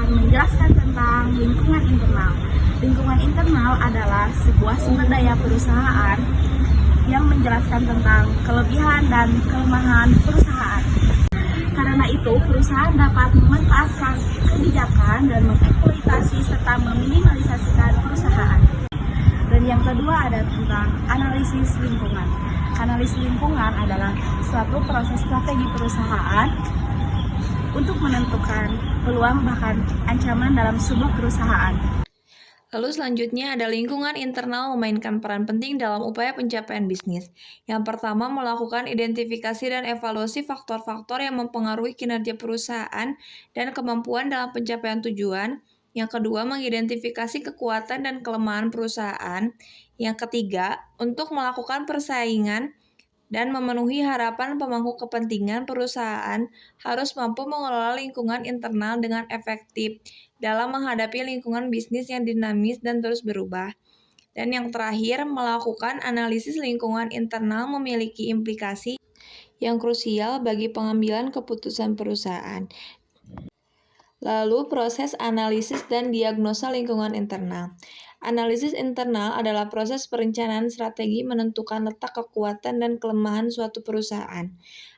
akan menjelaskan tentang lingkungan internal. Lingkungan internal adalah sebuah sumber daya perusahaan yang menjelaskan tentang kelebihan dan kelemahan perusahaan. Karena itu, perusahaan dapat memanfaatkan kebijakan dan mengeksploitasi serta meminimalisasikan perusahaan. Dan yang kedua ada tentang analisis lingkungan. Analisis lingkungan adalah suatu proses strategi perusahaan untuk menentukan peluang bahkan ancaman dalam sebuah perusahaan. Lalu selanjutnya ada lingkungan internal memainkan peran penting dalam upaya pencapaian bisnis. Yang pertama, melakukan identifikasi dan evaluasi faktor-faktor yang mempengaruhi kinerja perusahaan dan kemampuan dalam pencapaian tujuan. Yang kedua, mengidentifikasi kekuatan dan kelemahan perusahaan. Yang ketiga, untuk melakukan persaingan dan memenuhi harapan pemangku kepentingan, perusahaan harus mampu mengelola lingkungan internal dengan efektif dalam menghadapi lingkungan bisnis yang dinamis dan terus berubah. Dan yang terakhir, melakukan analisis lingkungan internal memiliki implikasi yang krusial bagi pengambilan keputusan perusahaan. Lalu, proses analisis dan diagnosa lingkungan internal. Analisis internal adalah proses perencanaan strategi menentukan letak kekuatan dan kelemahan suatu perusahaan.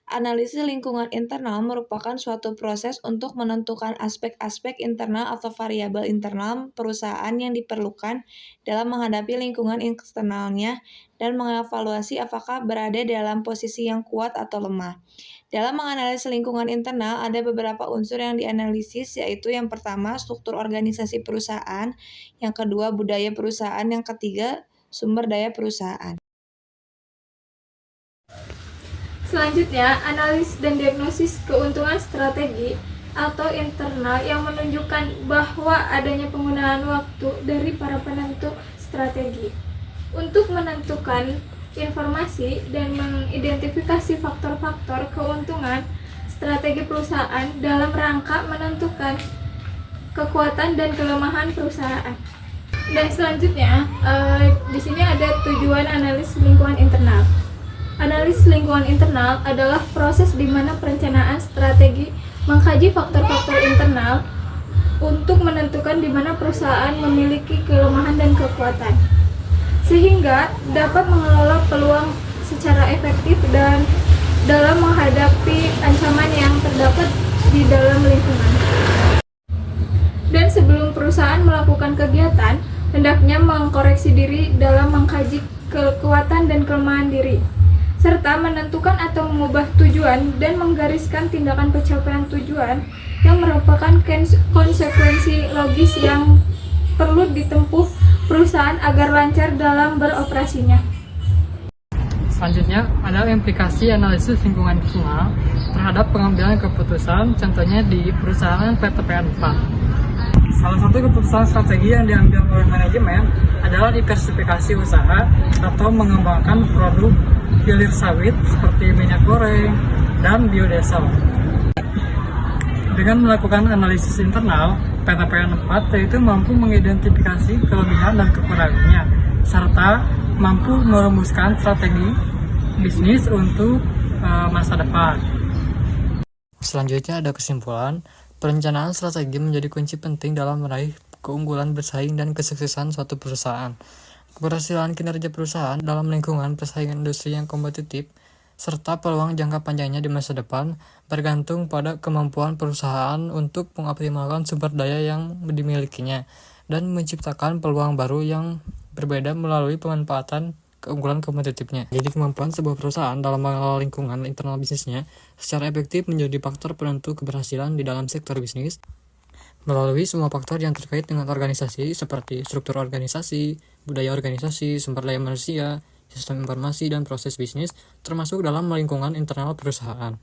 Analisis lingkungan internal merupakan suatu proses untuk menentukan aspek-aspek internal atau variabel internal perusahaan yang diperlukan dalam menghadapi lingkungan eksternalnya dan mengevaluasi apakah berada dalam posisi yang kuat atau lemah. Dalam menganalisis lingkungan internal, ada beberapa unsur yang dianalisis, yaitu yang pertama, struktur organisasi perusahaan, yang kedua, budaya perusahaan, yang ketiga, sumber daya perusahaan. Selanjutnya, analisis dan diagnosis keuntungan strategi atau internal yang menunjukkan bahwa adanya penggunaan waktu dari para penentu strategi untuk menentukan informasi dan mengidentifikasi faktor-faktor keuntungan strategi perusahaan dalam rangka menentukan kekuatan dan kelemahan perusahaan. Dan selanjutnya, di sini ada tujuan analisis lingkungan internal. Analisis lingkungan internal adalah proses di mana perencanaan strategi mengkaji faktor-faktor internal untuk menentukan di mana perusahaan memiliki kelemahan dan kekuatan, sehingga dapat mengelola peluang secara efektif dan dalam menghadapi ancaman yang terdapat di dalam lingkungan. Dan sebelum perusahaan melakukan kegiatan, hendaknya mengkoreksi diri dalam mengkaji kekuatan dan kelemahan diri, serta menentukan atau mengubah tujuan dan menggariskan tindakan pencapaian tujuan yang merupakan konsekuensi logis yang perlu ditempuh perusahaan agar lancar dalam beroperasinya. Selanjutnya, ada implikasi analisis lingkungan internal terhadap pengambilan keputusan, contohnya di perusahaan PTPN 4. Salah satu keputusan strategi yang diambil oleh manajemen adalah diversifikasi usaha atau mengembangkan produk hilir sawit seperti minyak goreng dan biodiesel. Dengan melakukan analisis internal, PTPN 4 yaitu mampu mengidentifikasi kelebihan dan kekurangannya, serta mampu merumuskan strategi bisnis untuk masa depan. Selanjutnya ada kesimpulan, perencanaan strategi menjadi kunci penting dalam meraih keunggulan bersaing dan kesuksesan suatu perusahaan. Keberhasilan kinerja perusahaan dalam lingkungan persaingan industri yang kompetitif serta peluang jangka panjangnya di masa depan bergantung pada kemampuan perusahaan untuk mengoptimalkan sumber daya yang dimilikinya dan menciptakan peluang baru yang berbeda melalui pemanfaatan keunggulan kompetitifnya. Jadi kemampuan sebuah perusahaan dalam mengelola lingkungan internal bisnisnya secara efektif menjadi faktor penentu keberhasilan di dalam sektor bisnis melalui semua faktor yang terkait dengan organisasi seperti struktur organisasi, budaya organisasi, sumber daya manusia, sistem informasi, dan proses bisnis, termasuk dalam lingkungan internal perusahaan.